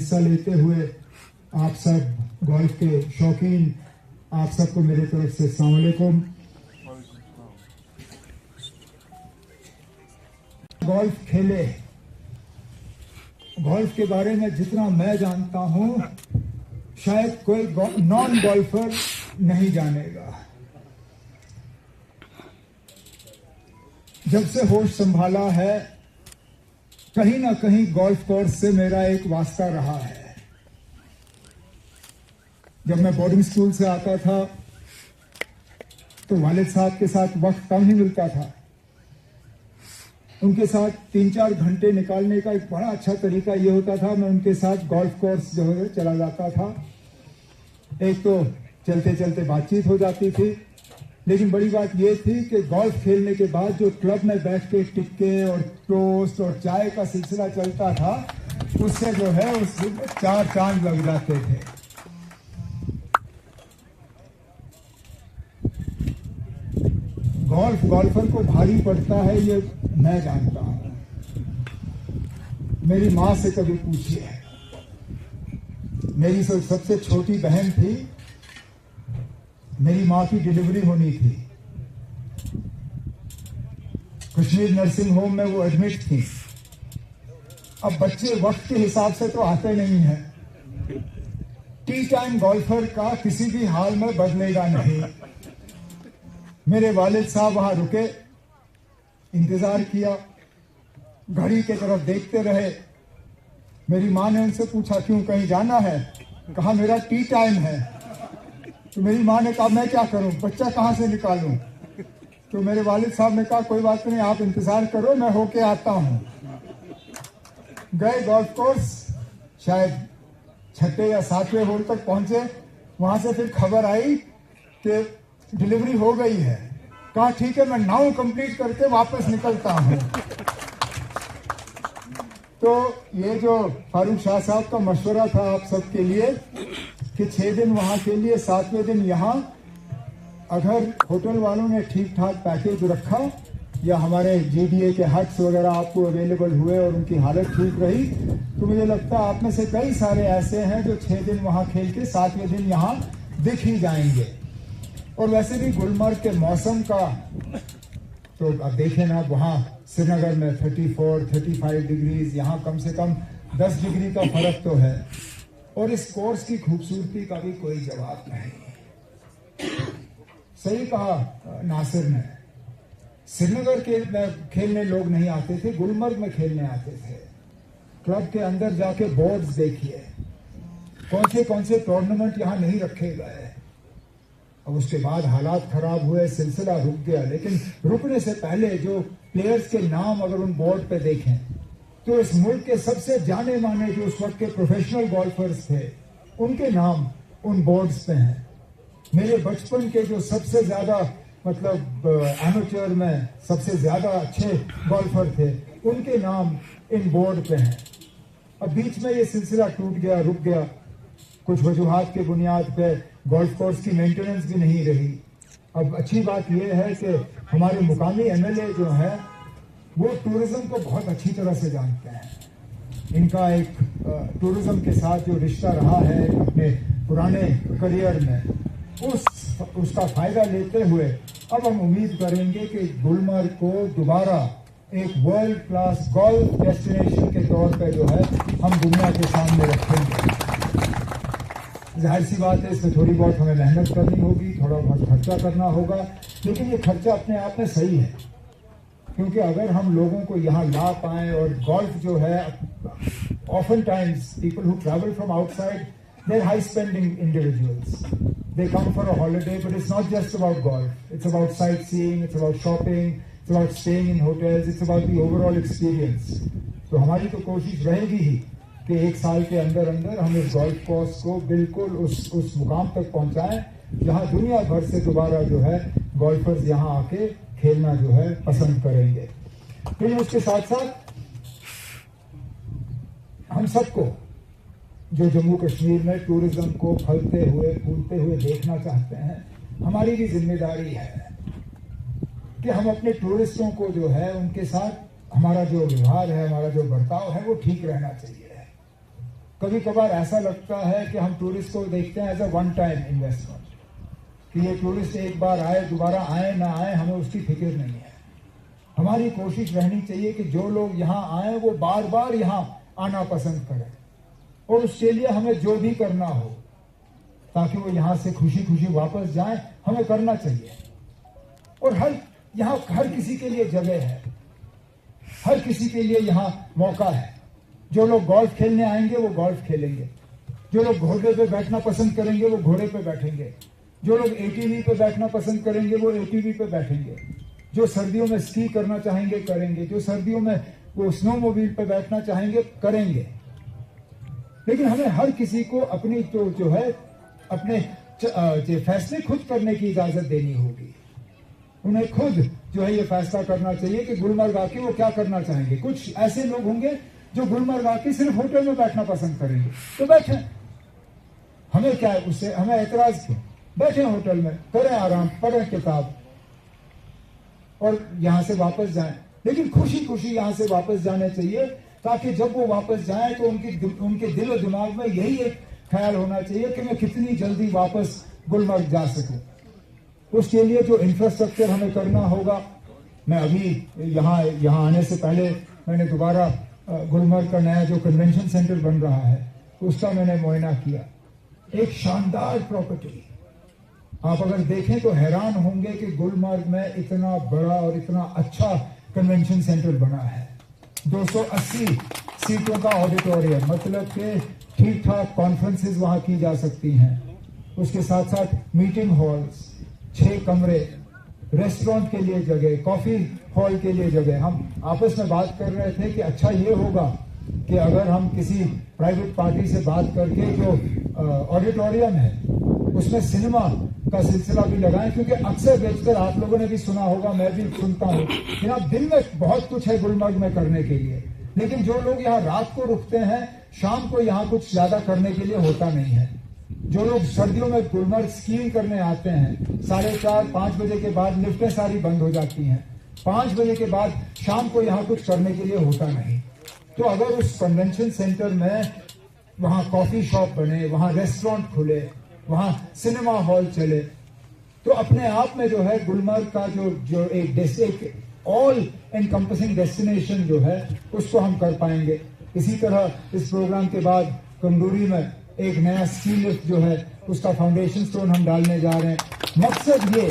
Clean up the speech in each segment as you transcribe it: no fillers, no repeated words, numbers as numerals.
हिस्सा लेते हुए आप सब गोल्फ के शौकीन, आप सबको मेरे तरफ से अस्सलाम वालेकुम। गोल्फ खेले, गोल्फ के बारे में जितना मैं जानता हूं शायद कोई नॉन गोल्फर नहीं जानेगा। जब से होश संभाला है कहीं ना कहीं गोल्फ कोर्स से मेरा एक वास्ता रहा है। जब मैं बोर्डिंग स्कूल से आता था तो वालिद साहब के साथ वक्त कम ही मिलता था। उनके साथ 3-4 घंटे निकालने का एक बड़ा अच्छा तरीका ये होता था, मैं उनके साथ गोल्फ कोर्स जो है चला जाता था। एक तो चलते चलते बातचीत हो जाती थी, लेकिन बड़ी बात ये थी कि गोल्फ खेलने के बाद जो क्लब में बैठ के टिक्के और टोस्ट और चाय का सिलसिला चलता था, उससे जो है उस 4 चांद लग जाते थे। गोल्फ गोल्फर को भारी पड़ता है ये मैं जानता हूं। मेरी मां से कभी पूछिए, मेरी सबसे छोटी बहन थी, मेरी मां की डिलीवरी होनी थी, कश्मीर नर्सिंग होम में वो एडमिट थी। अब बच्चे वक्त के हिसाब से तो आते नहीं हैं। टी टाइम गोल्फर का किसी भी हाल में बदलेगा नहीं। मेरे वालिद साहब वहां रुके, इंतजार किया, घड़ी के तरफ देखते रहे। मेरी मां ने उनसे पूछा क्यों, कहीं जाना है? कहा मेरा टी टाइम है। तो मेरी मां ने कहा मैं क्या करूं, बच्चा कहां से निकालूं? तो मेरे वालिद साहब ने कहा कोई बात नहीं, आप इंतजार करो, मैं होके आता हूं। गए गोल्फ कोर्स, शायद 6ठे या 7वें होल तक पहुंचे। वहां से फिर खबर आई कि डिलीवरी हो गई है। कहा ठीक है, मैं 9 कंप्लीट करके वापस निकलता हूं। तो ये जो फारूक शाह साहब का मशवरा था आप सबके लिए कि 6 दिन वहां के लिए, 7वें दिन यहां, अगर होटल वालों ने ठीक ठाक पैकेज रखा या हमारे जीडीए के हट्स वगैरह आपको अवेलेबल हुए और उनकी हालत ठीक रही, तो मुझे लगता है आप में से कई सारे ऐसे हैं जो 6 दिन वहां खेल के 7वें दिन यहां दिख ही जाएंगे। और वैसे भी गुलमर्ग के मौसम का तो अब देखें ना, वहां श्रीनगर में 34-35 डिग्रीज, यहां कम से कम 10 डिग्री का फर्क तो है। और इस कोर्स की खूबसूरती का भी कोई जवाब नहीं। सही कहा नासिर ने, श्रीनगर के खेलने लोग नहीं आते थे, गुलमर्ग में खेलने आते थे। क्लब के अंदर जाके बोर्ड्स देखिए, कौन से टूर्नामेंट यहां नहीं रखे गए। अब उसके बाद हालात खराब हुए, सिलसिला रुक गया। लेकिन रुकने से पहले जो प्लेयर्स के नाम अगर उन बोर्ड पे देखें तो इस मुल्क के सबसे जाने माने जो उस वक्त के प्रोफेशनल गोल्फर्स थे, उनके नाम उन बोर्ड्स पे हैं। मेरे बचपन के जो सबसे ज्यादा मतलब एमेच्योर में सबसे ज्यादा अच्छे गोल्फर थे, उनके नाम इन बोर्ड पे हैं। अब बीच में ये सिलसिला टूट गया, रुक गया, कुछ वजूहात के बुनियाद पे गोल्फ कोर्स की मेंटेनेंस भी नहीं रही। अब अच्छी बात यह है कि हमारे मुकामी एमएलए जो है वो टूरिज्म को बहुत अच्छी तरह से जानते हैं। इनका एक टूरिज्म के साथ जो रिश्ता रहा है अपने पुराने करियर में, उसका फायदा लेते हुए अब हम उम्मीद करेंगे कि गुलमर्ग को दोबारा एक वर्ल्ड क्लास गोल्फ डेस्टिनेशन के तौर पे जो है हम दुनिया के सामने रखेंगे। जाहिर सी बात है, इसमें थोड़ी बहुत हमें मेहनत करनी होगी, थोड़ा बहुत खर्चा करना होगा, लेकिन ये खर्चा अपने आप में सही है। क्योंकि अगर हम लोगों को यहाँ ला पाए, और गोल्फ जो है, often times people who travel from outside, they are high spending individuals, they come for a holiday, but it's not just about golf, it's about sightseeing, it's about shopping, it's about staying in hotels, it's about the overall experience. तो हमारी तो कोशिश रहेगी ही कि 1 साल के अंदर अंदर हम इस गोल्फ कोर्स को बिल्कुल उस मुकाम तक पहुंचाएं जहां दुनिया भर से दोबारा जो है गोल्फर्स यहां आके खेलना जो है पसंद करेंगे। लेकिन उसके साथ साथ हम सबको जो जम्मू कश्मीर में टूरिज्म को फलते हुए फूलते हुए देखना चाहते हैं, हमारी भी जिम्मेदारी है कि हम अपने टूरिस्टों को जो है उनके साथ हमारा जो व्यवहार है, हमारा जो बर्ताव है, वो ठीक रहना चाहिए। कभी कभार ऐसा लगता है कि हम टूरिस्ट को देखते हैं as a one time investment, कि ये टूरिस्ट एक बार आए, दोबारा आए ना आए, हमें उसकी फिक्र नहीं है। हमारी कोशिश रहनी चाहिए कि जो लोग यहाँ आए वो बार बार यहाँ आना पसंद करें, और उसके लिए हमें जो भी करना हो ताकि वो यहाँ से खुशी खुशी वापस जाएं, हमें करना चाहिए। और यहाँ हर किसी के लिए जगह है, हर किसी के लिए यहाँ मौका है। जो लोग गोल्फ खेलने आएंगे वो गोल्फ खेलेंगे, जो लोग घोड़े पे बैठना पसंद करेंगे वो घोड़े पे बैठेंगे, जो लोग एटीवी पे बैठना पसंद करेंगे वो एटीवी पे बैठेंगे, जो सर्दियों में स्की करना चाहेंगे करेंगे, जो सर्दियों में वो स्नोमोबाइल पे बैठना चाहेंगे करेंगे। लेकिन हमें हर किसी को अपनी जो है अपने फैसले खुद करने की इजाजत देनी होगी। उन्हें खुद जो है ये फैसला करना चाहिए कि गुलमर्ग आके वो क्या करना चाहेंगे। कुछ ऐसे लोग होंगे जो गुलमर्ग आके सिर्फ होटल में बैठना पसंद करेंगे, तो बैठे, हमें क्या है उससे, हमें एतराज क्यों? बैठे होटल में, करें आराम, पढ़ें किताब और यहां से वापस जाएं। लेकिन खुशी खुशी यहां से वापस जाने चाहिए, ताकि जब वो वापस जाएं तो उनके दिल और दिमाग में यही एक ख्याल होना चाहिए कि मैं कितनी जल्दी वापस गुलमर्ग जा सकूं। उसके लिए जो इंफ्रास्ट्रक्चर हमें करना होगा, मैं अभी यहाँ आने से पहले मैंने दोबारा गुलमर्ग का नया जो कन्वेंशन सेंटर बन रहा है उसका मैंने मुआयना किया। एक शानदार प्रॉपर्टी, आप अगर देखें तो हैरान होंगे कि गुलमर्ग में इतना बड़ा और इतना अच्छा कन्वेंशन सेंटर बना है। 280 सीटों का ऑडिटोरियम, मतलब कि ठीक ठाक कॉन्फ्रेंसेस वहां की जा सकती हैं। उसके साथ साथ मीटिंग हॉल्स, 6 कमरे, रेस्टोरेंट के लिए जगह, कॉफी हॉल के लिए जगह। हम आपस में बात कर रहे थे कि अच्छा ये होगा कि अगर हम किसी प्राइवेट पार्टी से बात करके जो ऑडिटोरियम है उसमें सिनेमा का सिलसिला भी लगाएं, क्योंकि अक्सर बेशतर आप लोगों ने भी सुना होगा, मैं भी सुनता हूँ कि ना दिन में बहुत कुछ है गुलमर्ग में करने के लिए, लेकिन जो लोग यहाँ रात को रुकते हैं शाम को यहाँ कुछ ज्यादा करने के लिए होता नहीं है। जो लोग सर्दियों में गुलमर्ग स्कीइंग करने आते हैं, 4:30-5 बजे के बाद लिफ्टें सारी बंद हो जाती हैं, 5 बजे के बाद शाम को यहाँ कुछ करने के लिए होता नहीं। तो अगर उस कन्वेंशन सेंटर में वहाँ कॉफी शॉप बने, वहाँ रेस्टोरेंट खुले, वहाँ सिनेमा हॉल चले, तो अपने आप में जो है गुलमर्ग का जो एक ऑल एनकम्पसिंग डेस्टिनेशन जो है उसको हम कर पाएंगे। इसी तरह इस प्रोग्राम के बाद कंडूरी में एक नया स्की लिफ्ट जो है उसका फाउंडेशन स्टोन हम डालने जा रहे हैं। मकसद ये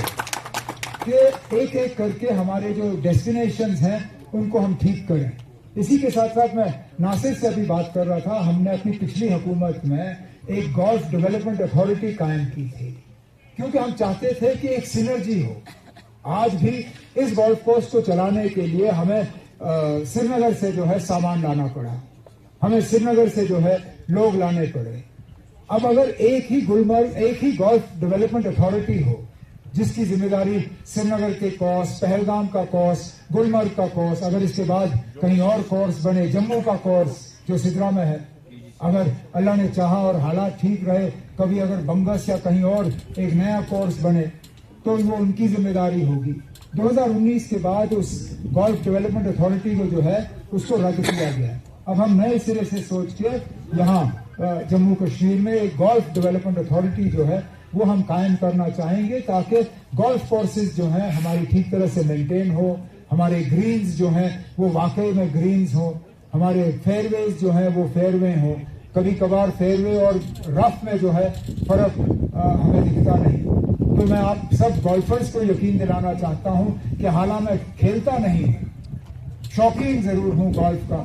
कि एक एक करके हमारे जो डेस्टिनेशंस हैं उनको हम ठीक करें। इसी के साथ साथ मैं नासिर से अभी बात कर रहा था, हमने अपनी पिछली हुकूमत में एक गोल्फ डेवलपमेंट अथॉरिटी कायम की थी, क्योंकि हम चाहते थे कि एक सिनर्जी हो। आज भी इस गोल्फ कोर्स को चलाने के लिए हमें श्रीनगर से जो है सामान लाना पड़ा, हमें श्रीनगर से जो है लोग लाने पड़े। अब अगर एक ही गोल्फ डेवलपमेंट अथॉरिटी हो जिसकी जिम्मेदारी श्रीनगर के कोर्स, पहलगाम का कोर्स, गुलमर्ग का कोर्स, अगर इसके बाद कहीं और कोर्स बने, जम्मू का कोर्स जो सिदरा में है, अगर अल्लाह ने चाहा और हालात ठीक रहे, कभी अगर बंगस या कहीं और एक नया कोर्स बने तो वो उनकी जिम्मेदारी होगी। 2019 के बाद उस गोल्फ डेवलपमेंट अथॉरिटी को जो है उसको रद्द किया गया। अब हम नए सिरे से सोच के यहाँ जम्मू कश्मीर में एक गोल्फ डेवलपमेंट अथॉरिटी जो है वो हम कायम करना चाहेंगे, ताकि गोल्फ कोर्सेज जो हैं हमारी ठीक तरह से मेंटेन हो, हमारे ग्रीन्स जो हैं वो वाकई में ग्रीन्स हो, हमारे फेयरवेज जो हैं वो फेयरवे हो। कभी कभार फेयरवे और रफ में जो है फर्क हमें दिखता नहीं। तो मैं आप सब गोल्फर्स को यकीन दिलाना चाहता हूं कि हालांकि मैं खेलता नहीं, शौकीन जरूर हूं गोल्फ का,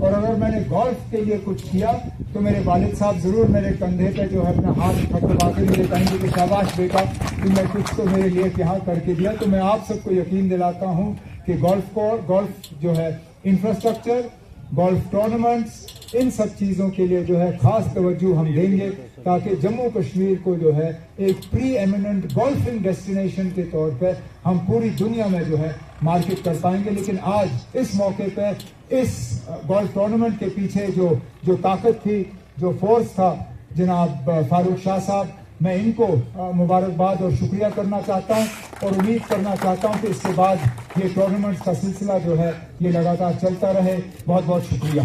और अगर मैंने गोल्फ के लिए कुछ किया तो मेरे वालिद साहब जरूर मेरे कंधे पे जो है अपना हाथ थपथपा के मुझे कहेंगे कि शाबाश बेटा तुमने कुछ तो मेरे लिए यहाँ करके दिया। तो मैं आप सबको यकीन दिलाता हूँ कि गोल्फ जो है इंफ्रास्ट्रक्चर, गोल्फ टूर्नामेंट्स, इन सब चीजों के लिए जो है खास तवज्जो हम देंगे, ताकि जम्मू कश्मीर को जो है एक प्री एमिनेंट गोल्फिंग डेस्टिनेशन के तौर पे हम पूरी दुनिया में जो है मार्केट कर पाएंगे। लेकिन आज इस मौके पे इस गोल्फ टूर्नामेंट के पीछे जो ताकत थी, जो फोर्स था, जनाब फारूक शाह साहब, मैं इनको मुबारकबाद और शुक्रिया करना चाहता हूं और उम्मीद करना चाहता हूं कि इसके बाद ये टूर्नामेंट्स का सिलसिला जो है ये लगातार चलता रहे। बहुत बहुत शुक्रिया।